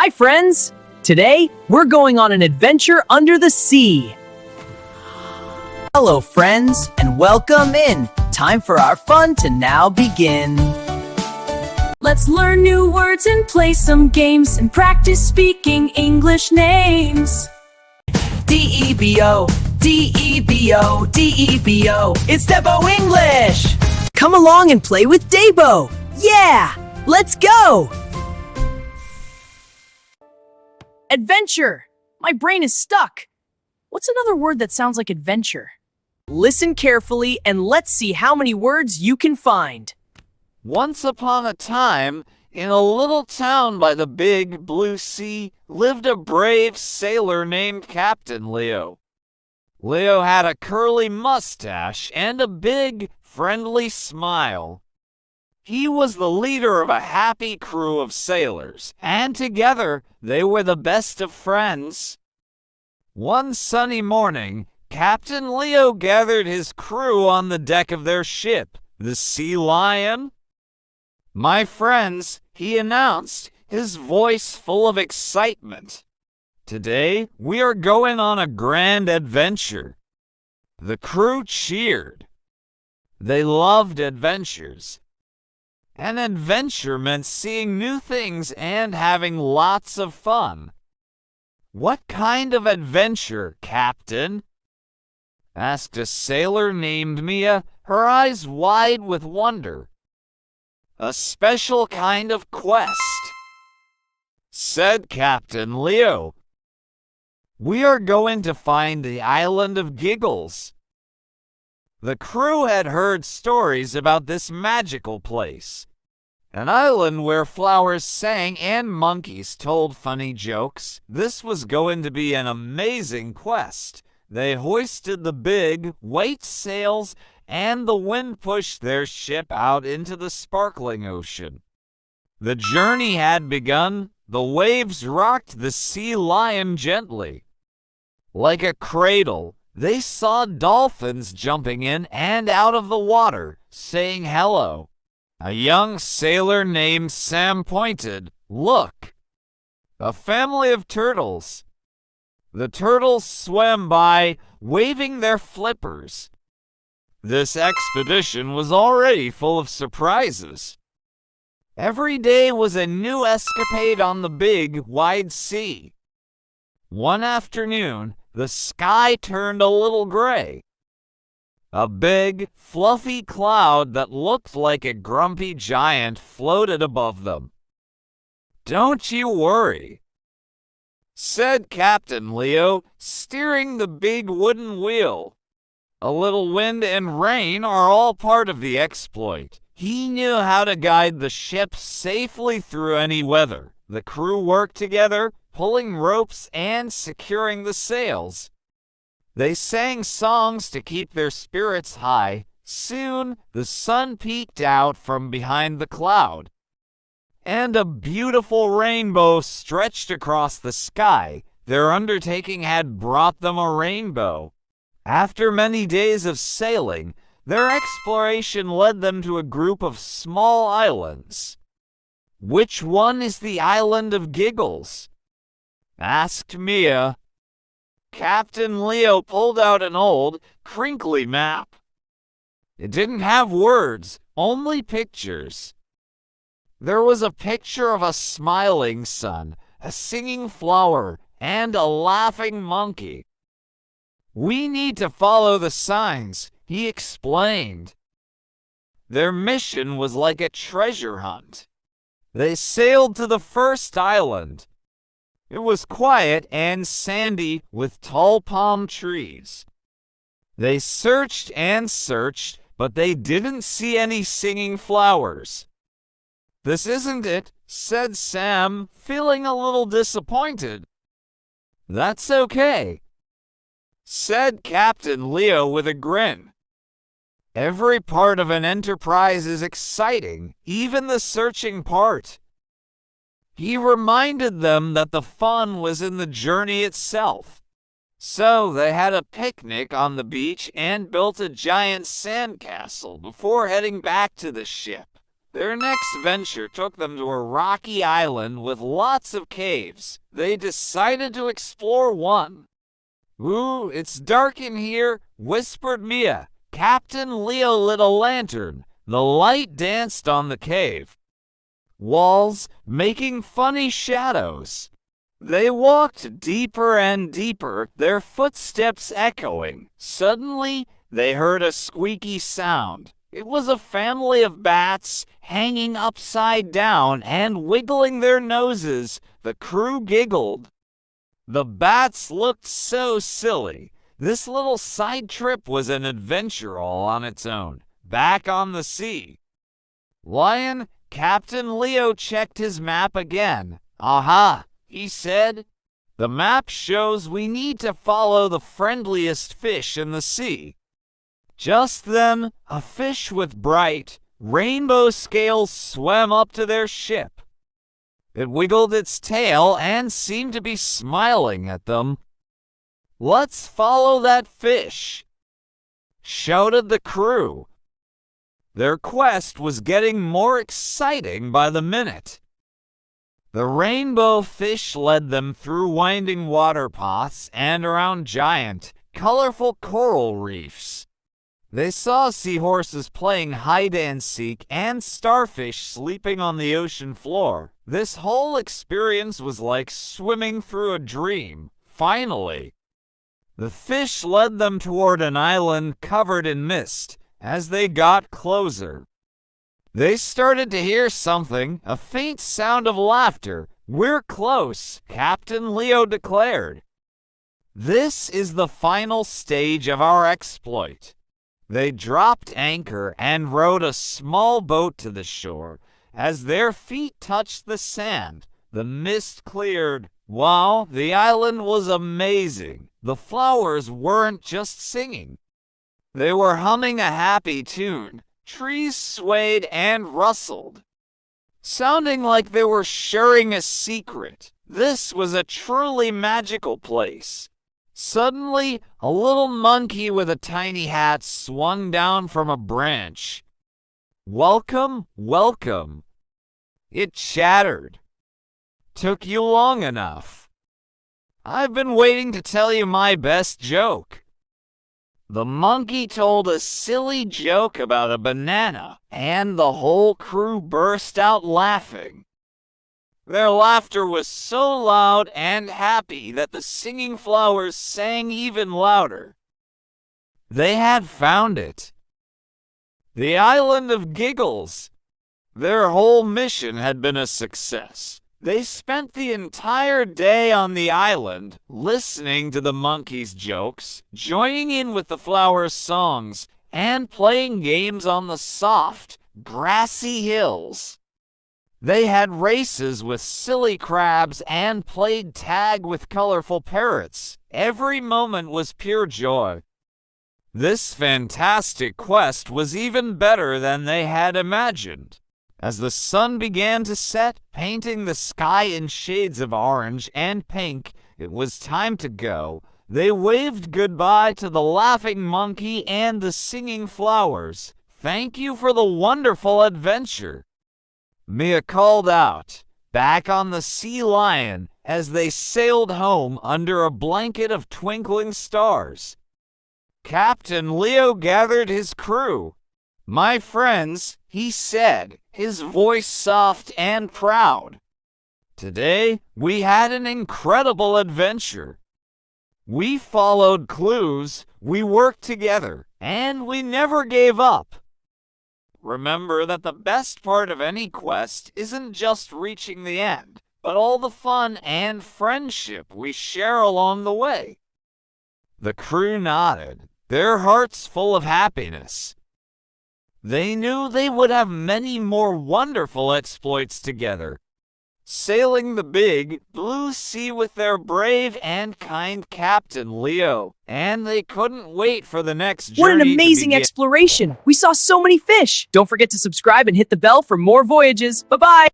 Hi, friends! Today, we're going on an adventure under the sea. Hello, friends, and welcome in. Time for our fun to now begin. Let's learn new words and play some games and practice speaking English names. D-E-B-O, D-E-B-O, D-E-B-O. It's Debo English! Come along and play with Debo! Yeah! Let's go! Adventure! My brain is stuck. What's another word that sounds like adventure? Listen carefully and let's see how many words you can find. Once upon a time, in a little town by the big blue sea, lived a brave sailor named Captain Leo. Leo had a curly mustache and a big, friendly smile. He was the leader of a happy crew of sailors, and together they were the best of friends. One sunny morning, Captain Leo gathered his crew on the deck of their ship, the Sea Lion. "My friends," he announced, his voice full of excitement. "Today, we are going on a grand adventure." The crew cheered. They loved adventures. An adventure meant seeing new things and having lots of fun. "What kind of adventure, Captain?" asked a sailor named Mia, her eyes wide with wonder. "A special kind of quest," said Captain Leo. "We are going to find the island of Giggles." The crew had heard stories about this magical place, an island where flowers sang and monkeys told funny jokes. This was going to be an amazing quest. They hoisted the big, white sails, and the wind pushed their ship out into the sparkling ocean. The journey had begun. The waves rocked the Sea Lion gently. Like a cradle, they saw dolphins jumping in and out of the water, saying hello. A young sailor named Sam pointed. "Look, a family of turtles." The turtles swam by, waving their flippers. This expedition was already full of surprises. Every day was a new escapade on the big, wide sea. One afternoon, the sky turned a little gray. A big, fluffy cloud that looked like a grumpy giant floated above them. "Don't you worry," said Captain Leo, steering the big wooden wheel. "A little wind and rain are all part of the exploit." He knew how to guide the ship safely through any weather. The crew worked together, pulling ropes and securing the sails. They sang songs to keep their spirits high. Soon, the sun peeked out from behind the cloud, and a beautiful rainbow stretched across the sky. Their undertaking had brought them a rainbow. After many days of sailing, their exploration led them to a group of small islands. "Which one is the island of Giggles?" asked Mia. Captain Leo pulled out an old, crinkly map. It didn't have words, only pictures. There was a picture of a smiling sun, a singing flower, and a laughing monkey. "We need to follow the signs," he explained. Their mission was like a treasure hunt. They sailed to the first island. It was quiet and sandy with tall palm trees. They searched and searched, but they didn't see any singing flowers. "This isn't it," said Sam, feeling a little disappointed. "That's okay," said Captain Leo with a grin. "Every part of an enterprise is exciting, even the searching part." He reminded them that the fun was in the journey itself. So they had a picnic on the beach and built a giant sandcastle before heading back to the ship. Their next venture took them to a rocky island with lots of caves. They decided to explore one. "Ooh, it's dark in here," whispered Mia. Captain Leo lit a lantern. The light danced on the cave walls, making funny shadows. They walked deeper and deeper, their footsteps echoing. Suddenly, they heard a squeaky sound. It was a family of bats hanging upside down and wiggling their noses. The crew giggled. The bats looked so silly. This little side trip was an adventure all on its own. Back on the sea. Lion, Captain Leo checked his map again. "Aha," he said. "The map shows we need to follow the friendliest fish in the sea." Just then, a fish with bright, rainbow scales swam up to their ship. It wiggled its tail and seemed to be smiling at them. "Let's follow that fish," shouted the crew. Their quest was getting more exciting by the minute. The rainbow fish led them through winding water paths and around giant, colorful coral reefs. They saw seahorses playing hide-and-seek and starfish sleeping on the ocean floor. This whole experience was like swimming through a dream. Finally, the fish led them toward an island covered in mist. As they got closer, they started to hear something, a faint sound of laughter. "We're close," Captain Leo declared. "This is the final stage of our exploit." They dropped anchor and rowed a small boat to the shore. As their feet touched the sand, the mist cleared. Wow, the island was amazing. The flowers weren't just singing. They were humming a happy tune. Trees swayed and rustled, sounding like they were sharing a secret. This was a truly magical place. Suddenly, a little monkey with a tiny hat swung down from a branch. "Welcome, welcome," it chattered. "Took you long enough. I've been waiting to tell you my best joke." The monkey told a silly joke about a banana, and the whole crew burst out laughing. Their laughter was so loud and happy that the singing flowers sang even louder. They had found it. The island of giggles. Their whole mission had been a success. They spent the entire day on the island, listening to the monkey's jokes, joining in with the flowers' songs, and playing games on the soft, grassy hills. They had races with silly crabs and played tag with colorful parrots. Every moment was pure joy. This fantastic quest was even better than they had imagined. As the sun began to set, painting the sky in shades of orange and pink, it was time to go. They waved goodbye to the laughing monkey and the singing flowers. "Thank you for the wonderful adventure," Mia called out, back on the Sea Lion, as they sailed home under a blanket of twinkling stars. Captain Leo gathered his crew. "My friends," he said, his voice soft and proud, "today we had an incredible adventure. We followed clues, we worked together, and we never gave up. Remember that the best part of any quest isn't just reaching the end, but all the fun and friendship we share along the way." The crew nodded, their hearts full of happiness. They knew they would have many more wonderful exploits together, sailing the big, blue sea with their brave and kind Captain Leo, and they couldn't wait for the next journey. What an amazing exploration! We saw so many fish! Don't forget to subscribe and hit the bell for more voyages. Bye-bye!